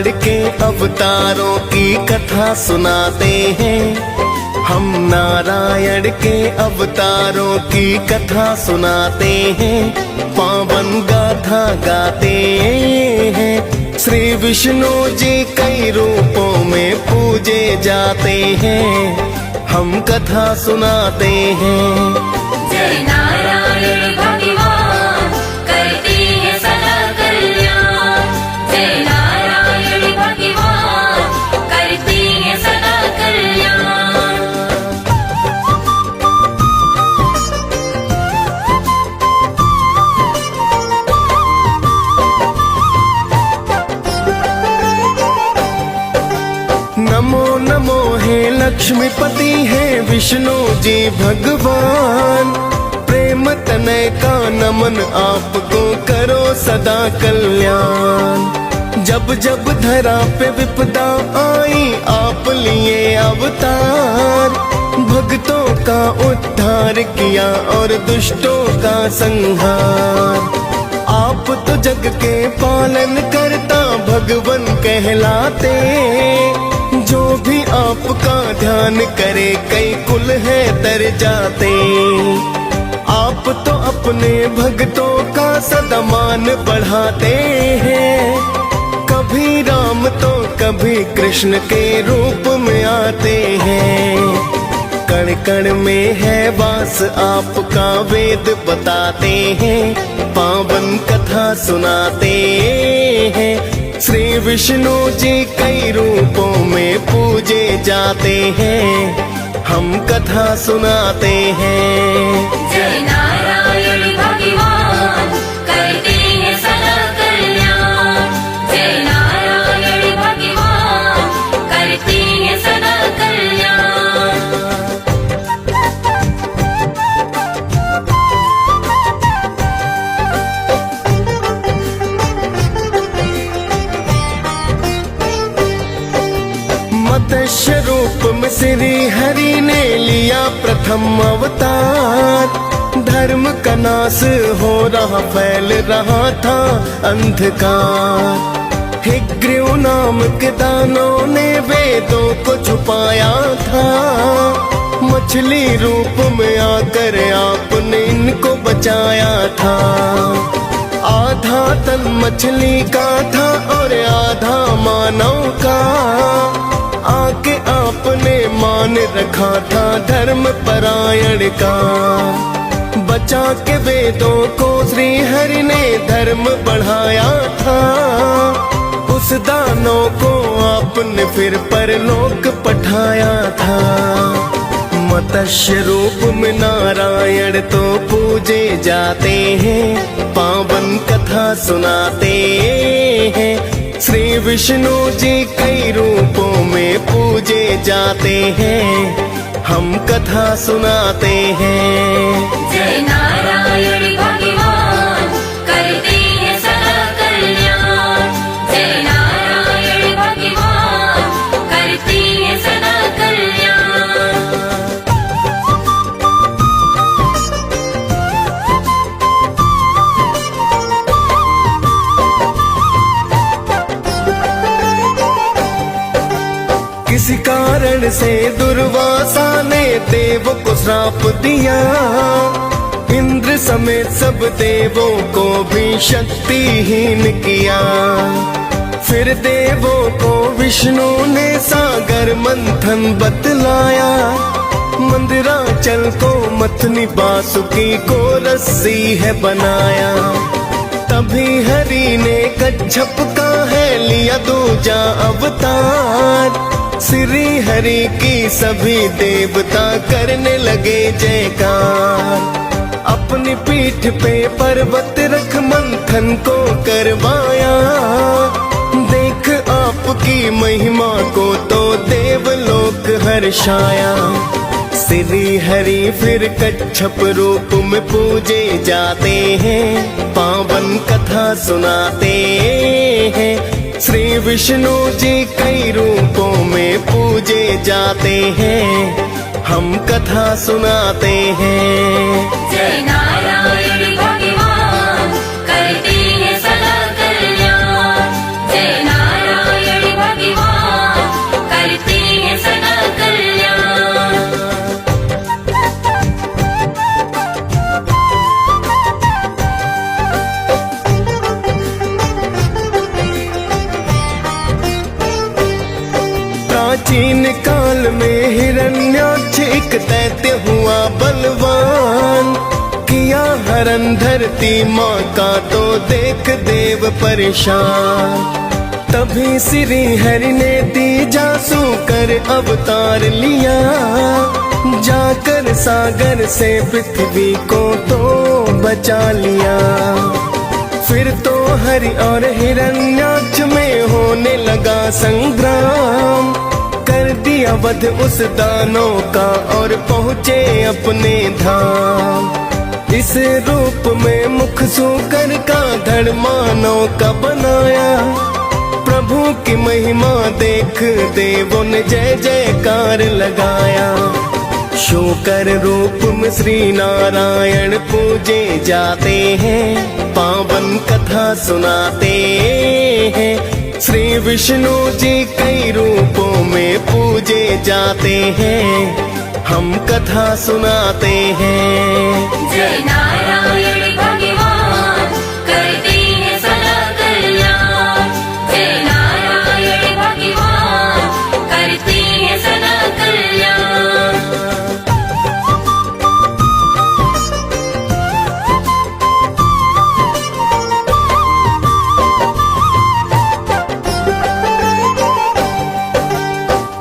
नारायण के अवतारों की कथा सुनाते हैं। हम नारायण के अवतारों की कथा सुनाते हैं, पावन गाथा गाते हैं। श्री विष्णु जी कई रूपों में पूजे जाते हैं, हम कथा सुनाते हैं। जय नारायण भगवान करते हैं सदा कल्याण। जय नारायण भगवान करते हैं सदा कल्याण। नमो नमो हे लक्ष्मीपति है विष्णु जी भगवान। प्रेम तनय का नमन आपको करो सदा कल्याण। जब जब धरा पे विपदा आई आप लिए अवतार। भक्तों का उद्धार किया और दुष्टों का संहार। आप तो जग के पालन करता भगवन कहलाते। जो भी आपका ध्यान करे कई कुल है तर जाते। आप तो अपने भक्तों का सदा मान बढ़ाते हैं। कभी राम तो कभी कृष्ण के रूप में आते हैं। कण कण में है वास आपका वेद बताते हैं, पावन कथा सुनाते हैं। श्री विष्णु जी कई रूपों में पूजे जाते हैं, हम कथा सुनाते हैं। जय नारायण भगवान करते हैं सदा कल्याण। जय नारायण भगवान करते हैं सदा कल्याण। मत्स्य रूप में श्री हरि ने लिया प्रथम अवतार। धर्म का नाश हो रहा फैल रहा था अंधकार। हिग्रीव नाम के दानों ने वेदों को छुपाया था। मछली रूप में आकर आपने इनको बचाया था। आधा तन मछली का था और आधा मानव का। आके आपने मान रखा था धर्म परायण का। बचा के वेदों को श्री हरि ने धर्म बढ़ाया था। उस दानव को आपने फिर परलोक पठाया था। मत्स्य रूप में नारायण तो पूजे जाते हैं, पावन कथा सुनाते हैं। श्री विष्णु जी कई रूपों में पूजे जाते हैं, हम कथा सुनाते हैं। जय नारायण भगवान करते हैं सदा कल्याण। जय नारायण भगवान करते हैं सदा कल्याण। किसी कारण से दुर्वासा ने देव को श्राप दिया। इंद्र समेत सब देवों को भी शक्तिहीन किया। फिर देवों को विष्णु ने सागर मंथन बतलाया। मंदिराचल को मथनी बासुकी को रस्सी है बनाया। तभी हरि ने कच्छप का है लिया दूजा अवतार। श्री हरि की सभी देवता करने लगे जयकार। अपनी पीठ पे पर्वत रख मंथन को करवाया। देख आपकी महिमा को तो देवलोक हर्षाया। श्री हरि फिर कच्छप रूप में पूजे जाते हैं, पावन कथा सुनाते हैं। श्री विष्णु जी कई रूपों में पूजे जाते हैं, हम कथा सुनाते हैं। जय नारायण भगवान करते हैं सदा कल्याण। जय नारायण प्राचीन काल में हिरण्याक्ष एक दैत्य हुआ बलवान, किया हरण धरती माँ का तो देख देव परेशान। तभी श्री हरि ने तीजासु कर अवतार लिया, जाकर सागर से पृथ्वी को तो बचा लिया। फिर तो हरि और हिरण्याक्ष में होने लगा संग्राम, कर दिया वध उस दानव का और पहुँचे अपने धाम। इस रूप में मुख सूकर का धड़ मानव का बनाया, प्रभु की महिमा देख देवों ने जय जयकार लगाया। शूकर रूप में श्री नारायण पूजे जाते हैं, पावन कथा सुनाते हैं। श्री विष्णु जी कई रूपों में पूजे जाते हैं, हम कथा सुनाते हैं। जय नारायण भगवान करते हैं सदा कल्याण। जय नारायण भगवान करते हैं सदा कल्याण।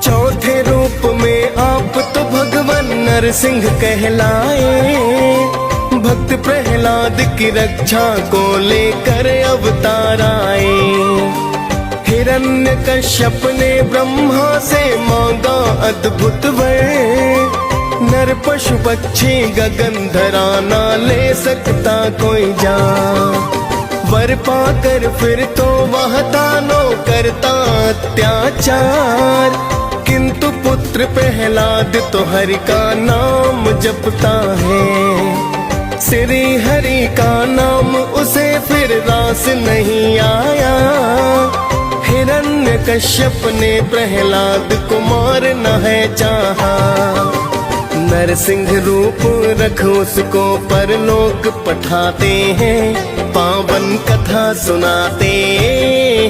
चौथे रूप में आप तो भगवान नरसिंह कहलाए, भक्त प्रहलाद की रक्षा को लेकर अवतार आए। हिरण्यकश्यप ने ब्रह्मा से मांगा अद्भुत वर, नर पशु पक्षी गगन धरा ना ले सकता कोई जान। वर पाकर फिर तो वह दानों करता अत्याचार, किंतु पुत्र प्रहलाद तो हरि का नाम जपता है। श्री हरि का नाम उसे फिर रास नहीं आया, हिरण्यकश्यप ने प्रहलाद को मारना है चाहा। नरसिंह रूप रख उसको परलोक पठाते हैं, पावन कथा सुनाते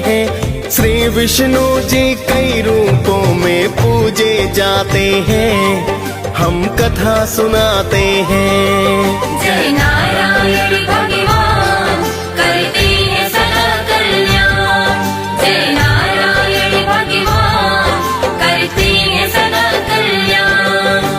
हैं। श्री विष्णु जी कई रूपों में पूजे जाते हैं, हम कथा सुनाते हैं। जय नारायण भगवान करते हैं सदा कल्याण। जय नारायण भगवान करते हैं सदा कल्याण।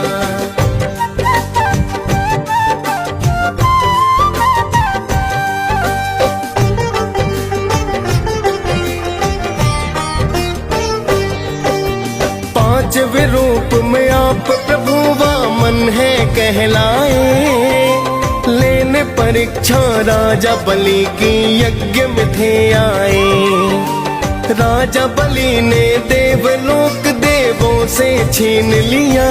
पांचवें रूप में आप प्रभु वामन है कहलाए, लेने परीक्षा राजा बलि की यज्ञ में थे आए। राजा बलि ने देवलोक देवों से छीन लिया,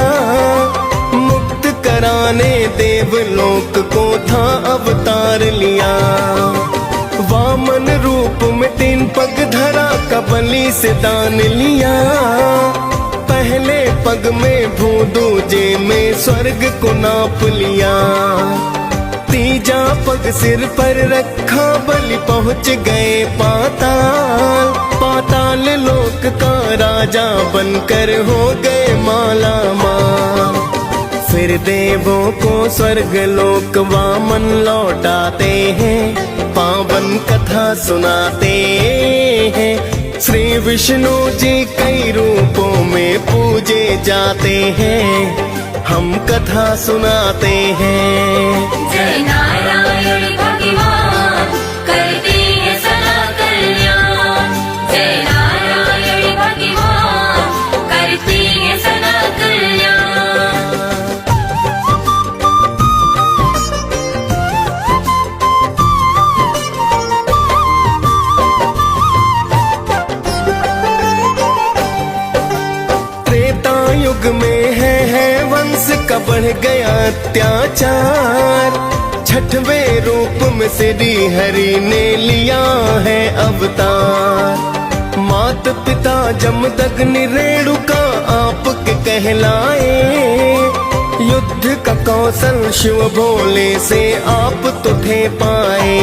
मुक्त कराने देवलोक को था अवतार लिया। वामन रूप में 3 पग धरा का बलि से दान लिया, पहले पग में भू दूजे में स्वर्ग को नाप लिया। तीजा पग सिर पर रखा बलि पहुँच गए पाताल, पाताल लोक का राजा बनकर हो गए माला माल। फिर देवों को स्वर्ग लोक वामन लौटाते हैं, पावन कथा सुनाते हैं। श्री विष्णु जी कई रूपों में पूजे जाते हैं, हम कथा सुनाते हैं। जय नारायण भगवान करते हैं सदा कल्याण। जय नारायण भगवान करते हैं सदा कल्याण। युग में है वंश का बढ़ गया अत्याचार, छठवें रूप में श्री हरि ने लिया है अवतार। मात पिता जमदग्नि रेणुका आपके कहलाए, युद्ध का कौशल शिव भोले से आप तो थे पाए।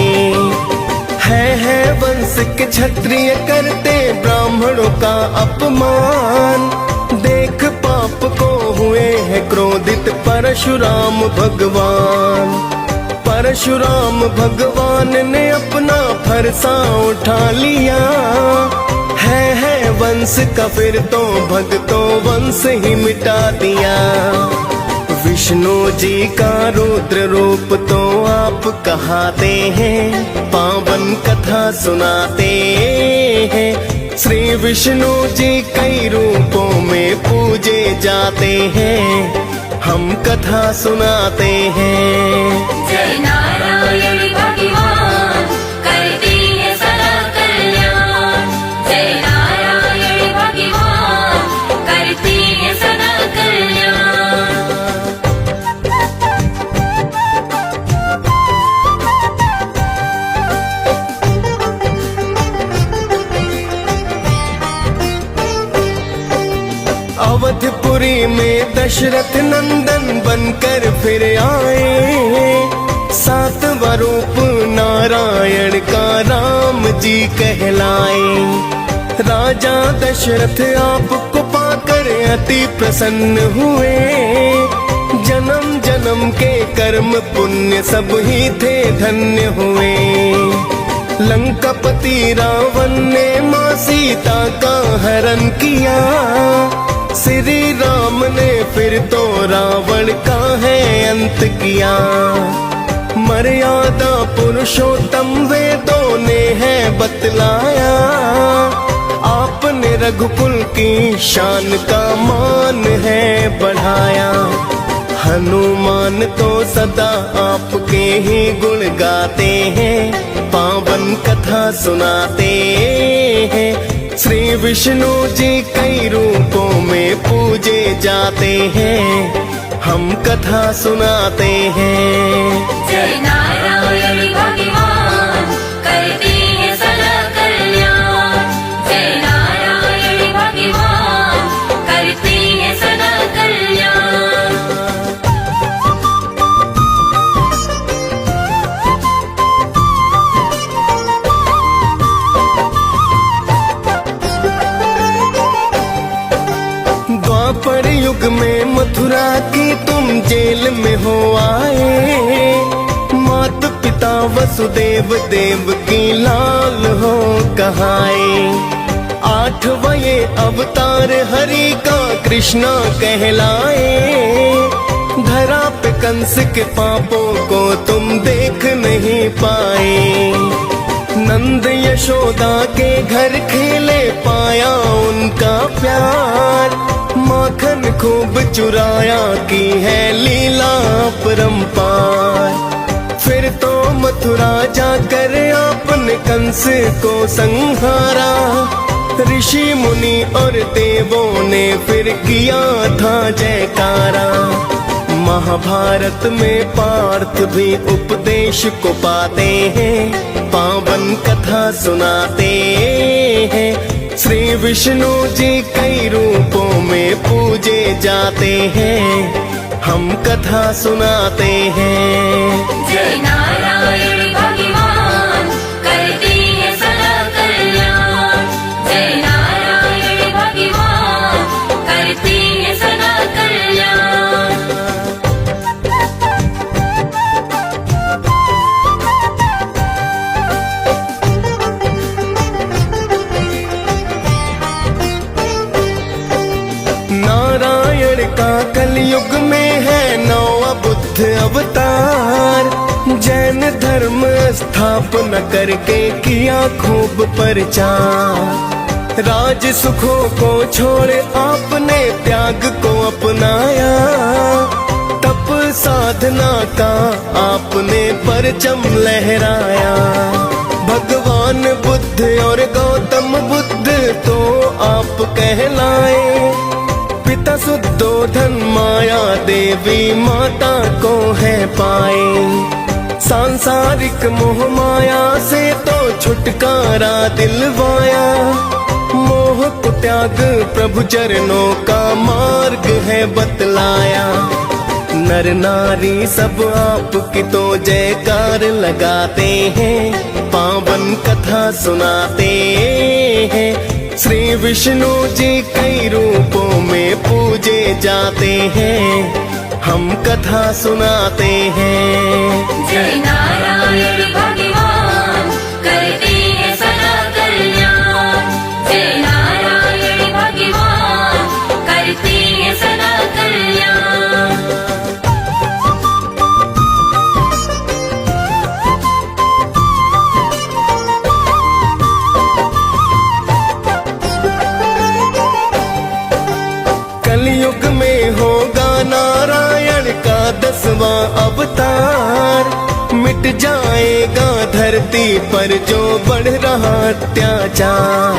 है वंश के क्षत्रिय करते ब्राह्मणों का अपमान, परशुराम भगवान। परशुराम भगवान ने अपना फरसा उठा लिया। है वंश का फिर तो भक्तों वंश ही मिटा दिया। विष्णु जी का रुद्र रूप तो आप कहाते हैं, पावन कथा सुनाते हैं। श्री विष्णु जी कई रूपों में पूजे जाते हैं, हम कथा सुनाते हैं। जय नारायण भगवान करते हैं सदा कल्याण। जय नारायण भगवान करते हैं सदा कल्याण। अवधपुरी में दशरथ नंदन बनकर फिर आए। सातवां रूप नारायण का राम जी कहलाए। राजा दशरथ आपको पाकर अति प्रसन्न हुए। जन्म जन्म के कर्म पुण्य सब ही थे धन्य हुए। लंकापति रावण ने मां सीता का हरण किया। श्री राम ने फिर तो रावण का है अंत किया। मर्यादा पुरुषोत्तम वेदों ने है बतलाया। आपने रघुकुल की शान का मान है बढ़ाया। हनुमान तो सदा आपके ही गुण गाते हैं, पावन कथा सुनाते हैं। श्री विष्णु जी कई रूपों में पूजे जाते हैं, हम कथा सुनाते हैं। जय नारायण भगवान करते हैं सदा कल्याण। जय नारायण भगवान करते हैं सदा कल्याण। द्वापर युग में मथुरा की तुम जेल में हो आए। मात पिता वसुदेव देव की लाल हो कहाए। 8वां ये अवतार हरि का कृष्णा कहलाए। धरा पे कंस के पापों को तुम देख नहीं पाए। नंद यशोदा के घर खेले पाया उनका प्यार। माखन खूब चुराया की है लीला परंपार। फिर तो मथुरा जाकर आपने कंस को संहारा। ऋषि मुनि और देवों ने फिर किया था जयकारा। महाभारत में पार्थ भी उपदेश को पाते हैं, पावन कथा सुनाते हैं। श्री विष्णु जी कई रूपों में पूजे जाते हैं, हम कथा सुनाते हैं। जय नारायण भगवान करते हैं सदा कल्याण। जय नारायण भगवान करते हैं सदा कल्याण। नारायण का कलयुग में है 9वां बुद्ध अवतार। जैन धर्म स्थापना करके किया खूब प्रचार। राज सुखों को छोड़ आपने त्याग को अपनाया। तप साधना का आपने परचम लहराया। भगवान बुद्ध और गौतम बुद्ध तो आप कहलाए। पिता सुद्धोधन माया देवी माता को है पाए। सांसारिक मोह माया से तो छुटकारा दिलवाया। मोह को त्याग प्रभु चरणों का मार्ग है बतलाया। नर नारी सब आपकी तो जयकार लगाते हैं, पावन कथा सुनाते हैं। श्री विष्णु जी कई रूपों में पूजे जाते हैं, हम कथा सुनाते हैं। जय नारायण भगवान करते हैं सदा कल्याण। जय नारायण भगवान करते हैं सदा कल्याण। कलयुग में होगा नारायण का 10वां अवतार। मिट जाएगा धरती पर जो बढ़ रहा अत्याचार।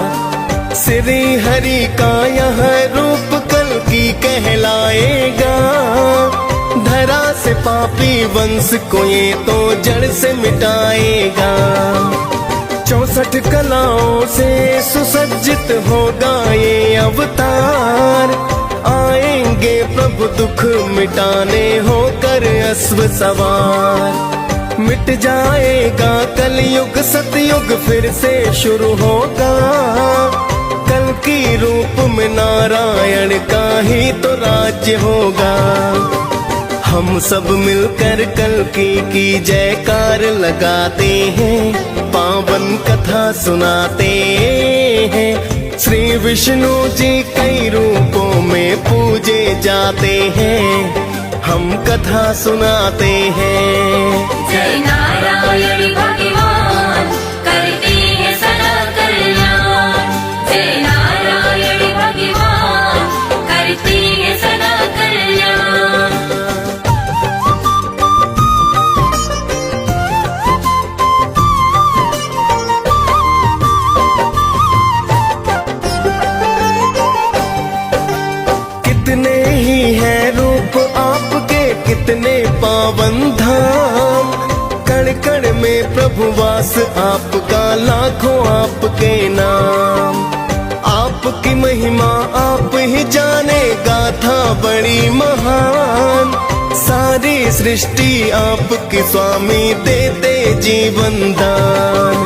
श्री हरि का यह रूप कल्कि कहलाएगा। धरा से पापी वंश को ये तो जड़ से मिटाएगा। 64 कलाओं से सुसज्जित होगा ये अवतार। आएंगे प्रभु दुख मिटाने होकर अश्व सवार। मिट जाएगा कलयुग सतयुग फिर से शुरू होगा। कल की रूप में नारायण का ही तो राज्य होगा। हम सब मिलकर कल की जयकार लगाते हैं। पावन कथा सुनाते हैं। श्री विष्णु जी कई रूपों में पूजे जाते हैं। हम कथा सुनाते हैं। जय नारायण भगवान करते हैं सदा कल्याण। जय नारायण भगवान करते हैं सदा कल्याण। कितने ही हैं रूप आपके कितने पावन धाम। कण कण में प्रभु वास आपका लाखों आपके नाम। आपकी महिमा आप ही जाने गाथा बड़ी महान। सारी सृष्टि आपकी स्वामी देते जीवन दान।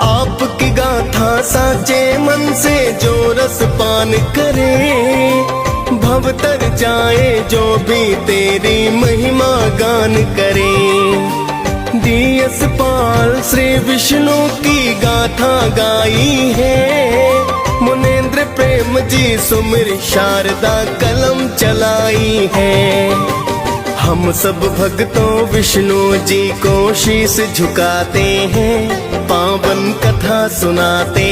आपकी गाथा साचे मन से जो रस पान करे। भव तर जाए जो भी तेरी महिमा गान करे। डीएस पाल श्री विष्णु की गाथा गाई है। मुनेन्द्र प्रेम जी सुमिर शारदा कलम चलाई है। हम सब भक्तों विष्णु जी को शीश झुकाते हैं। पावन कथा सुनाते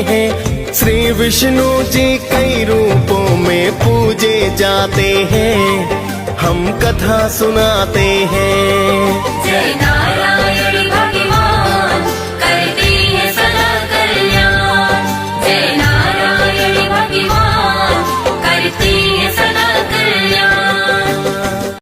हैं। श्री विष्णु जी कई रूपों में पूजे जाते हैं। हम कथा सुनाते हैं। जय